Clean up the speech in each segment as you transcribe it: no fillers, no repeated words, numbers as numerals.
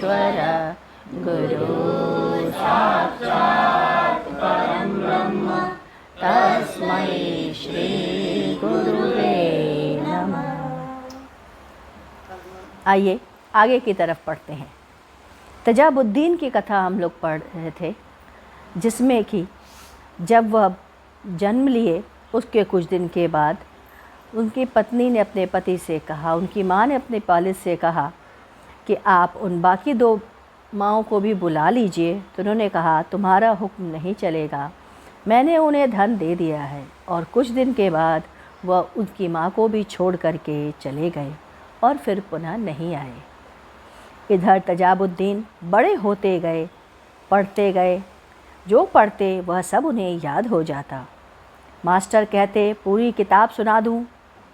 परमेश्वर गुरु साक्षात् परं ब्रह्म तस्मै श्री गुरुवे नमः। आइए आगे की तरफ पढ़ते हैं। तजाबुद्दीन की कथा हम लोग पढ़ रहे थे, जिसमें कि जब वह जन्म लिए उसके कुछ दिन के बाद उनकी पत्नी ने अपने पति से कहा, उनकी माँ ने अपने वालिद से कहा कि आप उन बाकी 2 माँओं को भी बुला लीजिए। तो उन्होंने कहा, तुम्हारा हुक्म नहीं चलेगा, मैंने उन्हें धन दे दिया है। और कुछ दिन के बाद वह उनकी माँ को भी छोड़ करके चले गए और फिर पुनः नहीं आए। इधर तजाबुद्दीन बड़े होते गए, पढ़ते गए, जो पढ़ते वह सब उन्हें याद हो जाता। मास्टर कहते, पूरी किताब सुना दूं?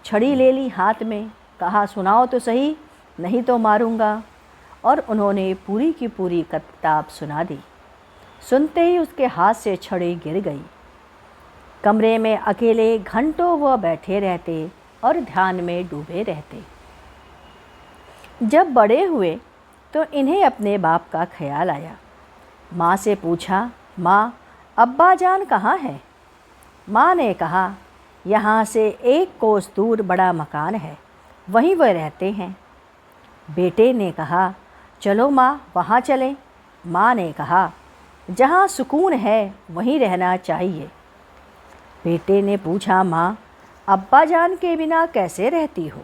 छड़ी ले ली हाथ में, कहा सुनाओ तो सही, नहीं तो मारूंगा। और उन्होंने पूरी की पूरी किताब सुना दी। सुनते ही उसके हाथ से छड़ी गिर गई। कमरे में अकेले घंटों वह बैठे रहते और ध्यान में डूबे रहते। जब बड़े हुए तो इन्हें अपने बाप का ख्याल आया। माँ से पूछा, माँ अब्बा जान कहाँ हैं? माँ ने कहा, यहाँ से 1 कोस दूर बड़ा मकान है, वहीं वह रहते हैं। बेटे ने कहा, चलो माँ वहाँ चलें। माँ ने कहा, जहाँ सुकून है वहीं रहना चाहिए। बेटे ने पूछा, माँ अब्बा जान के बिना कैसे रहती हो?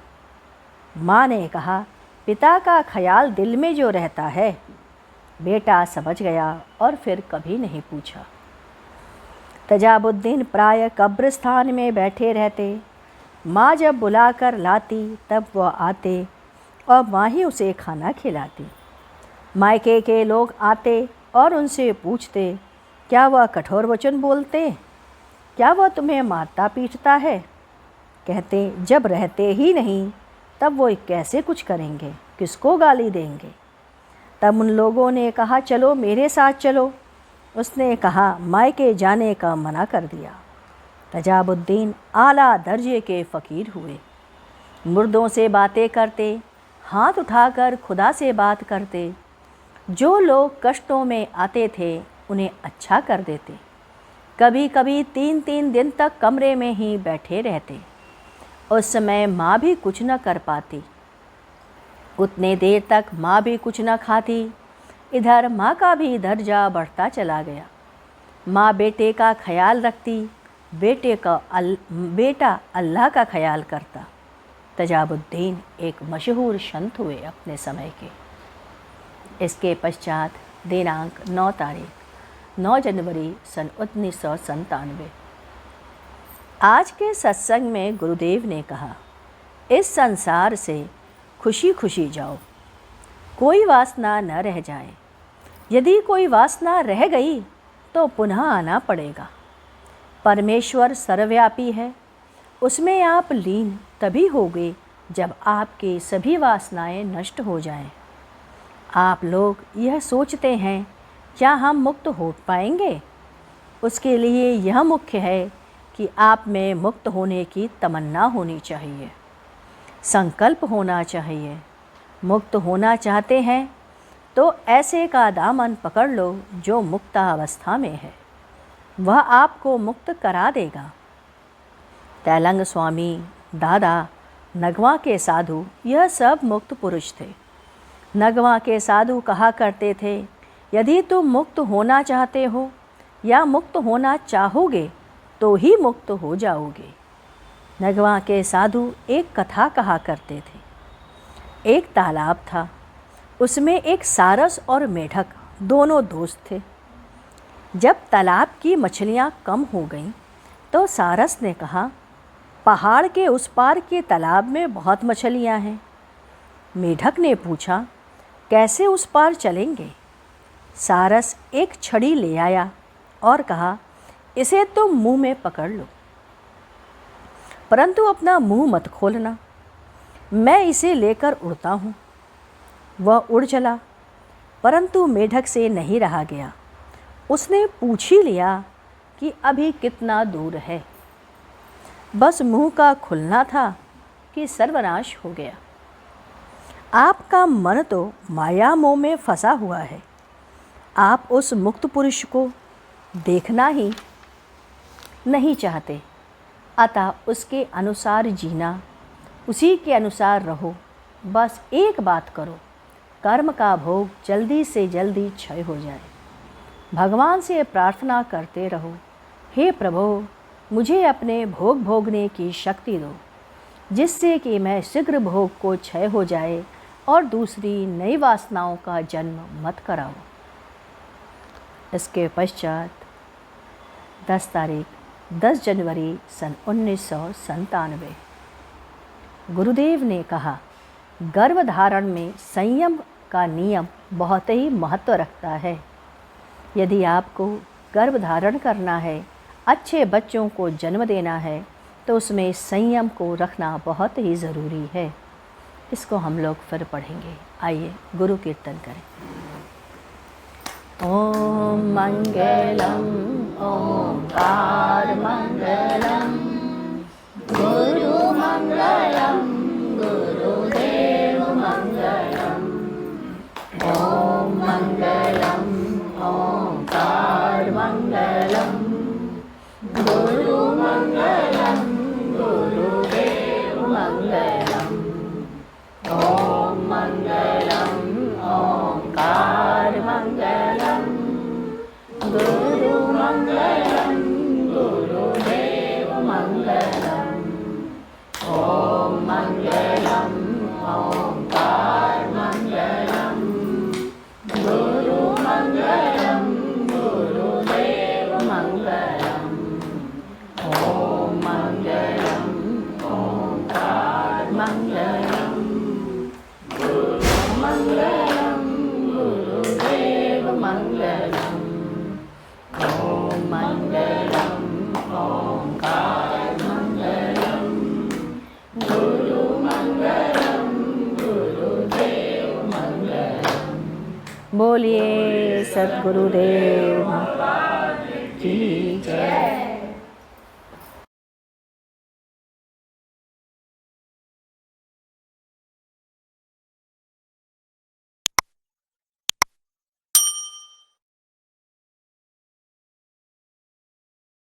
माँ ने कहा, पिता का ख्याल दिल में जो रहता है। बेटा समझ गया और फिर कभी नहीं पूछा। तजाबुद्दीन प्रायः कब्रिस्तान में बैठे रहते। माँ जब बुलाकर लाती तब वह आते और माँ ही उसे खाना खिलाती। मायके के लोग आते और उनसे पूछते, क्या वह कठोर वचन बोलते? क्या वह तुम्हें मारता पीटता है? कहते, जब रहते ही नहीं तब वो कैसे कुछ करेंगे, किसको गाली देंगे? तब उन लोगों ने कहा, चलो मेरे साथ चलो। उसने कहा, मायके जाने का मना कर दिया। तजाबुद्दीन आला दर्जे के फ़कीर हुए। मुर्दों से बातें करते, हाथ उठाकर खुदा से बात करते। जो लोग कष्टों में आते थे उन्हें अच्छा कर देते। कभी कभी 3-3 दिन तक कमरे में ही बैठे रहते। उस समय माँ भी कुछ न कर पाती। उतने देर तक माँ भी कुछ न खाती। इधर माँ का भी दर्जा बढ़ता चला गया। माँ बेटे का ख्याल रखती, बेटा अल्लाह का ख्याल करता। तजाबुद्दीन एक मशहूर संत हुए अपने समय के। इसके पश्चात दिनांक 9 जनवरी सन 1997। आज के सत्संग में गुरुदेव ने कहा, इस संसार से खुशी खुशी जाओ, कोई वासना न रह जाए। यदि कोई वासना रह गई तो पुनः आना पड़ेगा। परमेश्वर सर्वव्यापी है, उसमें आप लीन तभी होगे जब आपकी सभी वासनाएं नष्ट हो जाएं। आप लोग यह सोचते हैं, क्या हम मुक्त हो पाएंगे? उसके लिए यह मुख्य है कि आप में मुक्त होने की तमन्ना होनी चाहिए, संकल्प होना चाहिए। मुक्त होना चाहते हैं तो ऐसे का दामन पकड़ लो जो मुक्तावस्था में है, वह आपको मुक्त करा देगा। तैलंग स्वामी, दादा, नगवा के साधु, यह सब मुक्त पुरुष थे। नगवा के साधु कहा करते थे, यदि तुम मुक्त होना चाहते हो या मुक्त होना चाहोगे तो ही मुक्त हो जाओगे। नगवा के साधु एक कथा कहा करते थे। एक तालाब था, उसमें एक सारस और मेढक दोनों दोस्त थे। जब तालाब की मछलियाँ कम हो गईं तो सारस ने कहा, पहाड़ के उस पार के तालाब में बहुत मछलियाँ हैं। मेढक ने पूछा, कैसे उस पार चलेंगे? सारस एक छड़ी ले आया और कहा, इसे तुम मुंह में पकड़ लो, परंतु अपना मुंह मत खोलना, मैं इसे लेकर उड़ता हूँ। वह उड़ चला, परंतु मेढक से नहीं रहा गया। उसने पूछ ही लिया कि अभी कितना दूर है। बस मुंह का खुलना था कि सर्वनाश हो गया। आपका मन तो माया मोह में फंसा हुआ है। आप उस मुक्त पुरुष को देखना ही नहीं चाहते, अतः उसके अनुसार जीना, उसी के अनुसार रहो। बस एक बात करो, कर्म का भोग जल्दी से जल्दी क्षय हो जाए। भगवान से प्रार्थना करते रहो, हे प्रभु, मुझे अपने भोग भोगने की शक्ति दो, जिससे कि मैं शीघ्र भोग को क्षय हो जाए और दूसरी नई वासनाओं का जन्म मत कराओ। इसके पश्चात 10 जनवरी सन 1997 गुरुदेव ने कहा, गर्भधारण में संयम का नियम बहुत ही महत्व रखता है। यदि आपको गर्भधारण करना है, अच्छे बच्चों को जन्म देना है, तो उसमें संयम को रखना बहुत ही ज़रूरी है। इसको हम लोग फिर पढ़ेंगे। आइए गुरु कीर्तन करें। ओम मंगलम ओंकार मंगलम, गुरु मंगलम गुरुदेव मंगलम। ओम मंगलम ओंकार मंगलम, गुरु मंगलम गुरुदेव मंगलम। ओम मंगलम ओंकार मंगलम, गुरु मंगलम गुरुदेव मंगलम। ओम मंगलम ओंकार मंगलम, गुरु मंगलम गुरुदेव मंगलम। ओम मंगलम ओंकार मंगलम, गुरु मंगलम गुरुदेव मंगलम। ओम मंगलम ओंकार मंगलम, गुरु मंगलम गुरुदेव मंगलम। बोलिए सद्गुरुदेव की जय।